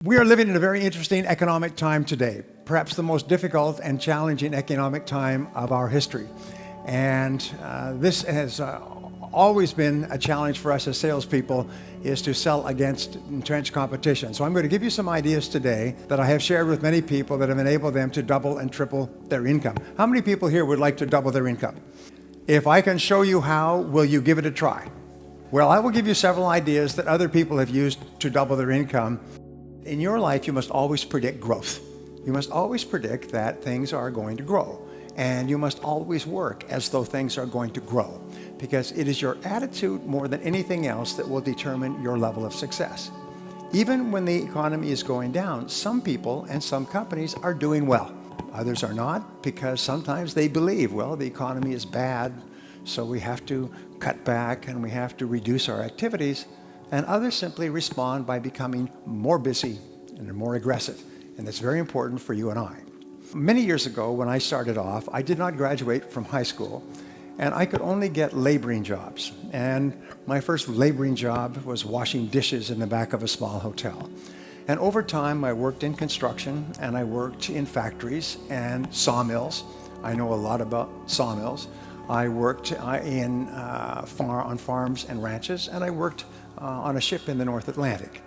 We are living in a very interesting economic time today, perhaps the most difficult and challenging economic time of our history. And this has always been a challenge for us as salespeople, is to sell against entrenched competition. So I'm going to give you some ideas today that I have shared with many people that have enabled them to double and triple their income. How many people here would like to double their income? If I can show you how, will you give it a try? Well, I will give you several ideas that other people have used to double their income. In your life, you must always predict growth. You must always predict that things are going to grow. And you must always work as though things are going to grow, because it is your attitude more than anything else that will determine your level of success. Even when the economy is going down, some people and some companies are doing well. Others are not, because sometimes they believe, well, the economy is bad, so we have to cut back and we have to reduce our activities. And others simply respond by becoming more busy and more aggressive. And that's very important for you and I. Many years ago, when I started off, I did not graduate from high school, and I could only get laboring jobs. And my first laboring job was washing dishes in the back of a small hotel. And over time, I worked in construction, and I worked in factories and sawmills. I know a lot about sawmills. I worked on farms and ranches, and I worked on a ship in the North Atlantic.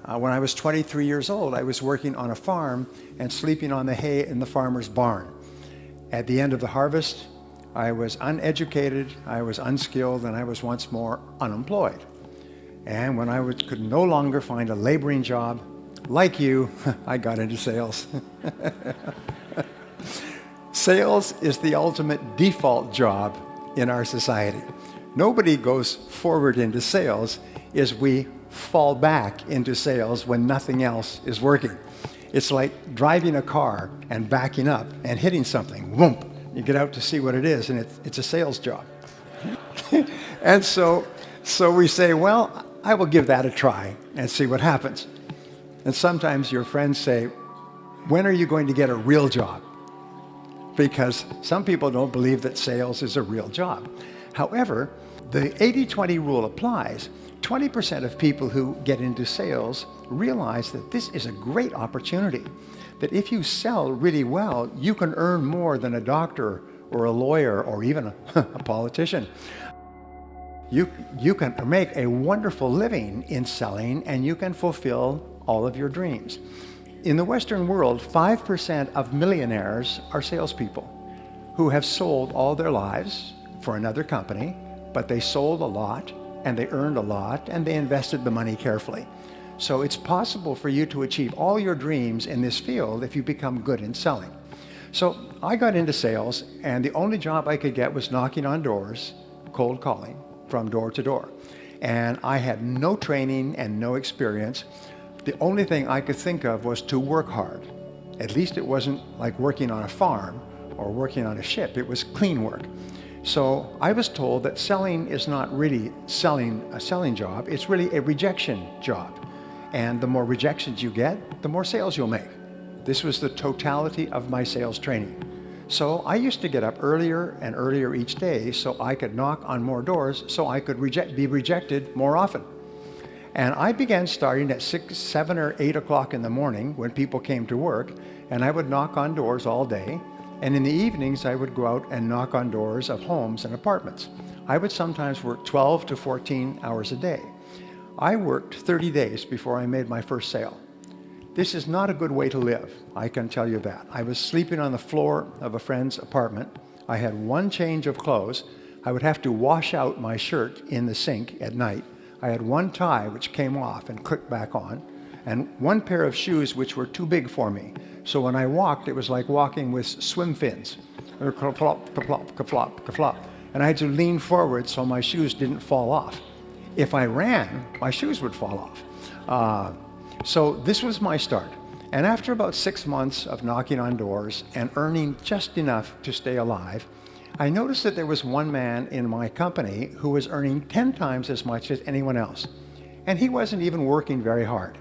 When I was 23 years old, I was working on a farm and sleeping on the hay in the farmer's barn. At the end of the harvest, I was uneducated, I was unskilled, and I was once more unemployed. And when I could no longer find a laboring job, like you, I got into sales. Sales is the ultimate default job in our society. Nobody goes forward into sales, as we fall back into sales when nothing else is working. It's like driving a car and backing up and hitting something. Whoomp! You get out to see what it is, and it's a sales job. And so we say, well, I will give that a try and see what happens. And sometimes your friends say, when are you going to get a real job? Because some people don't believe that sales is a real job. However, the 80-20 rule applies. 20% of people who get into sales realize that this is a great opportunity, that if you sell really well, you can earn more than a doctor or a lawyer or even a politician. You can make a wonderful living in selling, and you can fulfill all of your dreams. In the Western world, 5% of millionaires are salespeople who have sold all their lives for another company, but they sold a lot, and they earned a lot, and they invested the money carefully. So it's possible for you to achieve all your dreams in this field if you become good in selling. So I got into sales, and the only job I could get was knocking on doors, cold calling from door to door. And I had no training and no experience. The only thing I could think of was to work hard. At least it wasn't like working on a farm or working on a ship. It was clean work. So I was told that selling is not really a selling job, it's really a rejection job. And the more rejections you get, the more sales you'll make. This was the totality of my sales training. So I used to get up earlier and earlier each day so I could knock on more doors, so I could be rejected more often. And I began starting at 6, 7, or 8 o'clock in the morning when people came to work, and I would knock on doors all day. And in the evenings, I would go out and knock on doors of homes and apartments. I would sometimes work 12 to 14 hours a day. I worked 30 days before I made my first sale. This is not a good way to live, I can tell you that. I was sleeping on the floor of a friend's apartment. I had one change of clothes. I would have to wash out my shirt in the sink at night. I had one tie which came off and clicked back on, and one pair of shoes which were too big for me. So when I walked, it was like walking with swim fins. Ka-plop, ka-plop, ka-flop, ka-flop. And I had to lean forward so my shoes didn't fall off. If I ran, my shoes would fall off. So this was my start. And after about 6 months of knocking on doors and earning just enough to stay alive, I noticed that there was one man in my company who was earning 10 times as much as anyone else. And he wasn't even working very hard.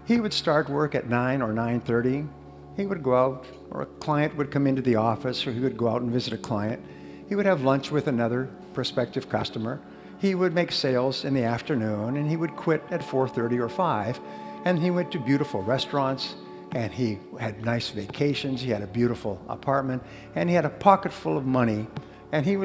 He would start work at 9 or 9:30. He would go out, or a client would come into the office, or he would go out and visit a client. He would have lunch with another prospective customer. He would make sales in the afternoon, and he would quit at 4:30 or 5. And he went to beautiful restaurants, and he had nice vacations. He had a beautiful apartment, and he had a pocket full of money, and he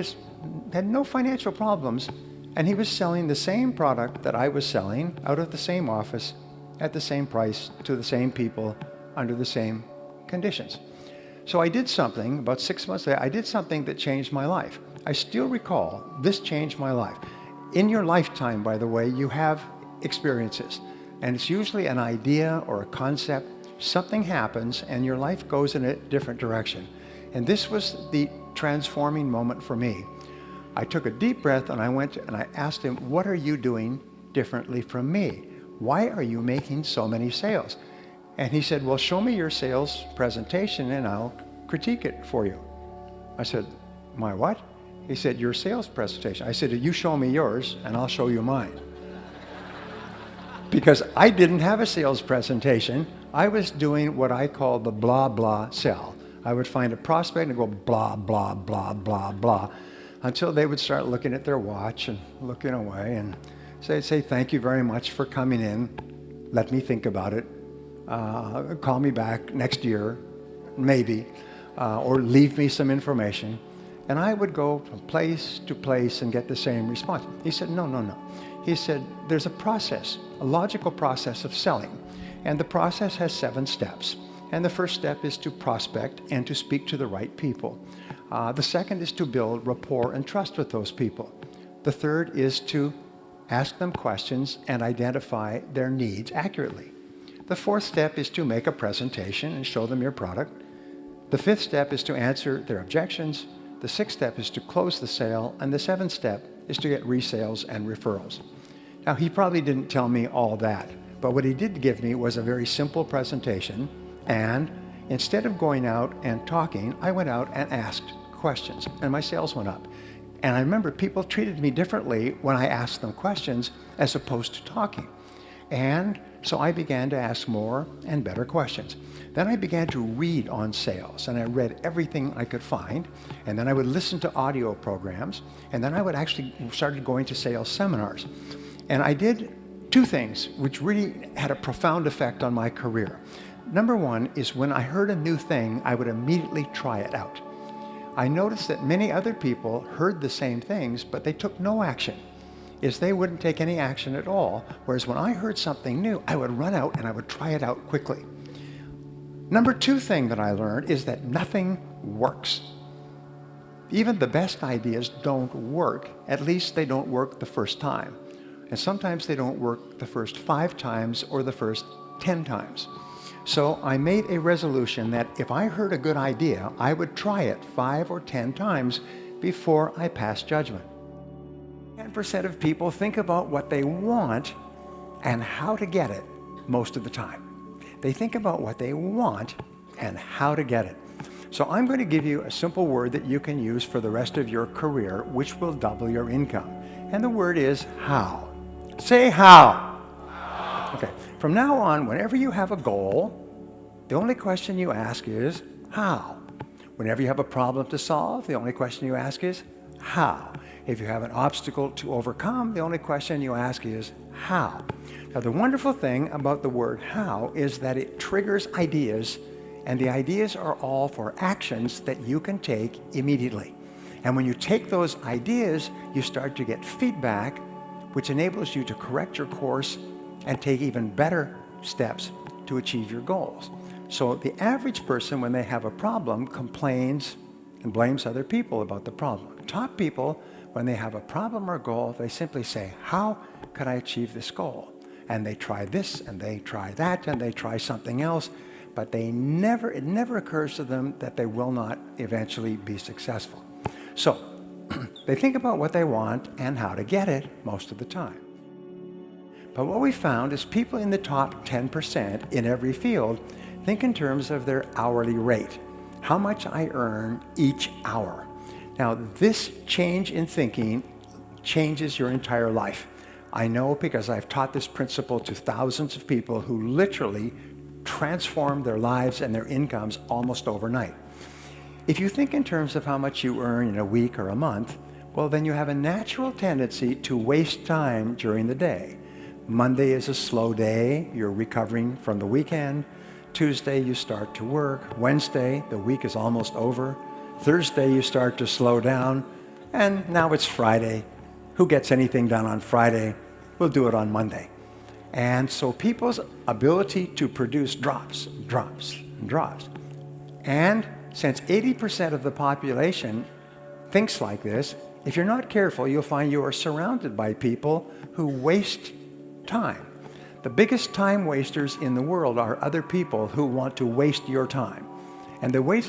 had no financial problems, and he was selling the same product that I was selling out of the same office at the same price to the same people under the same conditions. So I did something, about 6 months later, I did something that changed my life. I still recall this changed my life. In your lifetime, by the way, you have experiences, and it's usually an idea or a concept. Something happens and your life goes in a different direction. And this was the transforming moment for me. I took a deep breath and I went and I asked him, what are you doing differently from me? Why are you making so many sales? And he said, well, show me your sales presentation and I'll critique it for you. I said, my what? He said, your sales presentation. I said, you show me yours and I'll show you mine. Because I didn't have a sales presentation. I was doing what I call the blah, blah sell. I would find a prospect and go blah, blah, blah, blah, blah, until they would start looking at their watch and looking away and say, thank you very much for coming in. Let me think about it. Call me back next year, maybe, or leave me some information. And I would go from place to place and get the same response. He said, no, no, no. He said, there's a process, a logical process of selling. And the process has 7 steps. And the first step is to prospect and to speak to the right people. The second is to build rapport and trust with those people. The third is to ask them questions and identify their needs accurately. The fourth step is to make a presentation and show them your product. The fifth step is to answer their objections. The sixth step is to close the sale. And the seventh step is to get resales and referrals. Now, he probably didn't tell me all that, but what he did give me was a very simple presentation. And instead of going out and talking, I went out and asked questions, and my sales went up. And I remember people treated me differently when I asked them questions as opposed to talking. And so I began to ask more and better questions. Then I began to read on sales, and I read everything I could find. And then I would listen to audio programs, and then I would actually started going to sales seminars. And I did 2 things which really had a profound effect on my career. Number one is when I heard a new thing, I would immediately try it out. I noticed that many other people heard the same things, but they took no action. They wouldn't take any action at all, whereas when I heard something new, I would run out and I would try it out quickly. Number 2 thing that I learned is that nothing works. Even the best ideas don't work. At least they don't work the first time. And sometimes they don't work the first 5 times or the first 10 times. So I made a resolution that if I heard a good idea, I would try it 5 or 10 times before I passed judgment. 10% of people think about what they want and how to get it most of the time. They think about what they want and how to get it. So I'm going to give you a simple word that you can use for the rest of your career, which will double your income. And the word is how. Say how. Okay. From now on, whenever you have a goal, the only question you ask is how. Whenever you have a problem to solve, the only question you ask is how. If you have an obstacle to overcome, the only question you ask is how. Now, the wonderful thing about the word how is that it triggers ideas, and the ideas are all for actions that you can take immediately. And when you take those ideas, you start to get feedback, which enables you to correct your course and take even better steps to achieve your goals. So the average person, when they have a problem, complains and blames other people about the problem. Top people, when they have a problem or goal, they simply say, how could I achieve this goal? And they try this, and they try that, and they try something else, but it never occurs to them that they will not eventually be successful. So they think about what they want and how to get it most of the time. But what we found is people in the top 10% in every field think in terms of their hourly rate, how much I earn each hour. Now, this change in thinking changes your entire life. I know because I've taught this principle to thousands of people who literally transformed their lives and their incomes almost overnight. If you think in terms of how much you earn in a week or a month, well, then you have a natural tendency to waste time during the day. Monday is a slow day. You're recovering from the weekend. Tuesday, you start to work. Wednesday, the week is almost over. Thursday, you start to slow down. And now it's Friday. Who gets anything done on Friday? We'll do it on Monday. And so people's ability to produce drops. And since 80% of the population thinks like this, if you're not careful, you'll find you are surrounded by people who waste time. The biggest time wasters in the world are other people who want to waste your time. And the way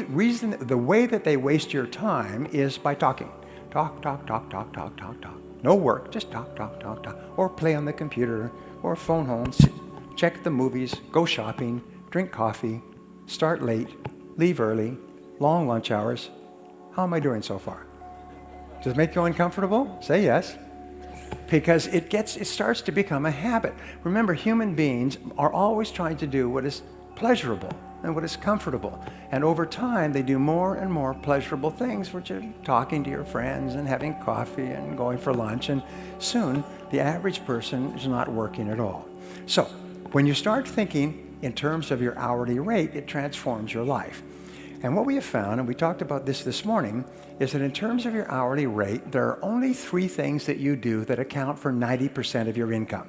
that they waste your time is by talking. Talk. No work, just talk. Or play on the computer, or phone home, check the movies, go shopping, drink coffee, start late, leave early, long lunch hours. How am I doing so far? Does it make you uncomfortable? Say yes. Because it starts to become a habit. Remember, human beings are always trying to do what is pleasurable and what is comfortable. And over time, they do more and more pleasurable things, which are talking to your friends and having coffee and going for lunch. And soon, the average person is not working at all. So when you start thinking in terms of your hourly rate, it transforms your life. And what we have found, and we talked about this morning, is that in terms of your hourly rate, there are only 3 things that you do that account for 90% of your income.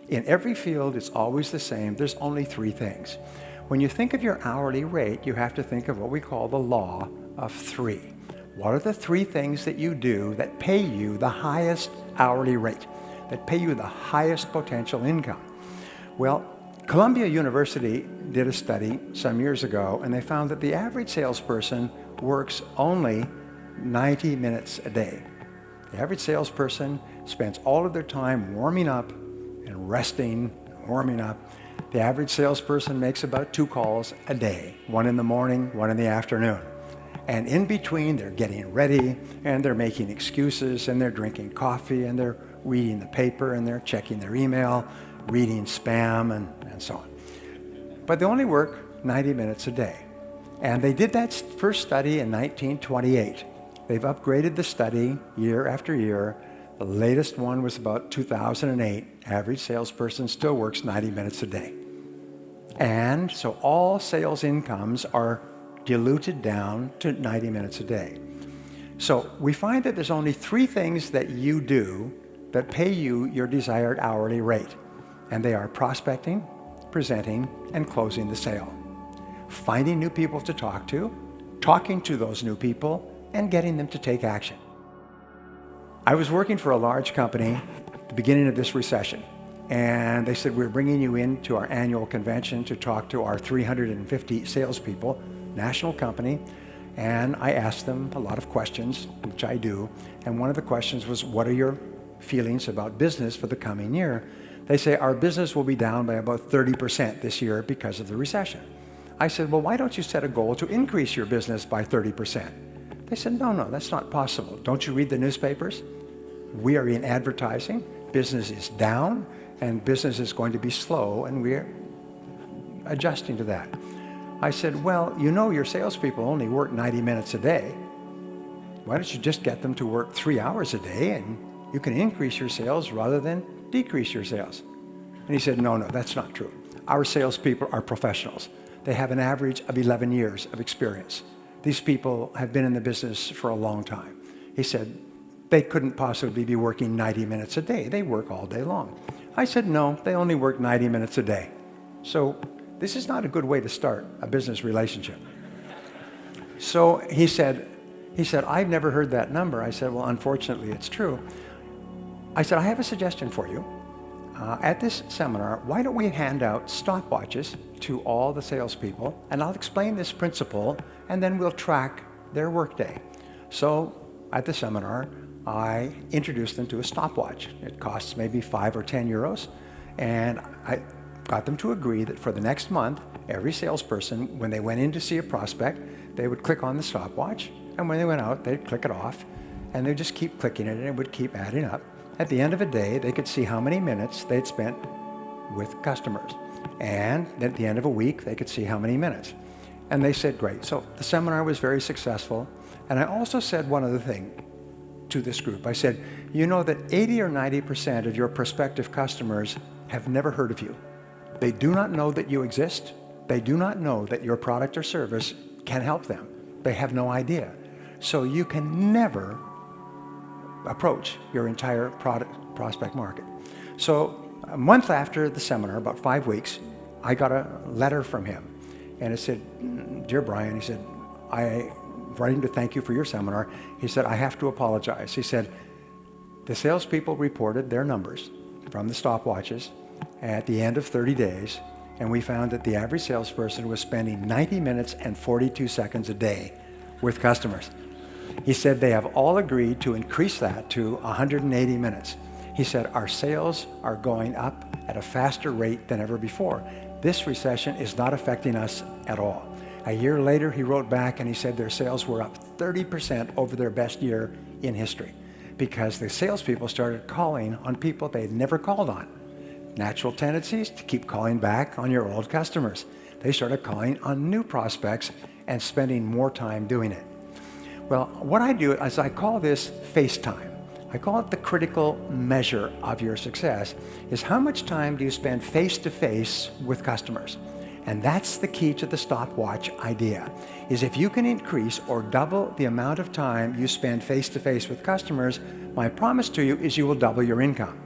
In every field, it's always the same. There's only 3 things. When you think of your hourly rate, you have to think of what we call the law of 3. What are the 3 things that you do that pay you the highest hourly rate, that pay you the highest potential income? Well, Columbia University did a study some years ago, and they found that the average salesperson works only 90 minutes a day. The average salesperson spends all of their time warming up and resting, warming up. The average salesperson makes about 2 calls a day, 1 in the morning, 1 in the afternoon. And in between, they're getting ready, and they're making excuses, and they're drinking coffee, and they're reading the paper, and they're checking their email, reading spam, and so on. But they only work 90 minutes a day. And they did that first study in 1928. They've upgraded the study year after year. The latest one was about 2008. Average salesperson still works 90 minutes a day. And so all sales incomes are diluted down to 90 minutes a day. So we find that there's only 3 things that you do that pay you your desired hourly rate. And they are prospecting, presenting, and closing the sale. Finding new people to talk to, talking to those new people, and getting them to take action. I was working for a large company at the beginning of this recession, and they said, we're bringing you into our annual convention to talk to our 350 salespeople, national company. And I asked them a lot of questions, which I do. And one of the questions was, what are your feelings about business for the coming year? They say, our business will be down by about 30% this year because of the recession. I said, well, why don't you set a goal to increase your business by 30%? They said, no, that's not possible. Don't you read the newspapers? We are in advertising. Business is down, and business is going to be slow, and we're adjusting to that. I said, well, you know your salespeople only work 90 minutes a day. Why don't you just get them to work 3 hours a day, and you can increase your sales rather than decrease your sales? And he said, no, that's not true. Our salespeople are professionals. They have an average of 11 years of experience. These people have been in the business for a long time. He said, they couldn't possibly be working 90 minutes a day. They work all day long. I said, no, they only work 90 minutes a day. So this is not a good way to start a business relationship. So he said, I've never heard that number. I said, well, unfortunately, it's true. I said, I have a suggestion for you. At this seminar, why don't we hand out stopwatches to all the salespeople, and I'll explain this principle, and then we'll track their workday. So at the seminar, I introduced them to a stopwatch. It costs maybe 5 or 10 euros, and I got them to agree that for the next month, every salesperson, when they went in to see a prospect, they would click on the stopwatch, and when they went out, they'd click it off, and they'd just keep clicking it, and it would keep adding up. At the end of a day, they could see how many minutes they'd spent with customers. And at the end of a week, they could see how many minutes. And they said, great. So the seminar was very successful. And I also said one other thing. to this group. I said, you know that 80 or 90% of your prospective customers have never heard of you. They do not know that you exist. They do not know that your product or service can help them. They have no idea. So you can never approach your entire prospect market. So a month after the seminar, about 5 weeks, I got a letter from him. And it said, "Dear Brian," he said, "I'm writing to thank you for your seminar." He said, "I have to apologize." He said, "The salespeople reported their numbers from the stopwatches at the end of 30 days, and we found that the average salesperson was spending 90 minutes and 42 seconds a day with customers." He said they have all agreed to increase that to 180 minutes. He said, "Our sales are going up at a faster rate than ever before. This recession is not affecting us at all." A year later, he wrote back and he said their sales were up 30% over their best year in history because the salespeople started calling on people they'd never called on. Natural tendencies to keep calling back on your old customers. They started calling on new prospects and spending more time doing it. Well, what I do is I call this face time. I call it the critical measure of your success, is how much time do you spend face-to-face with customers? And that's the key to the stopwatch idea, is if you can increase or double the amount of time you spend face-to-face with customers, my promise to you is you will double your income.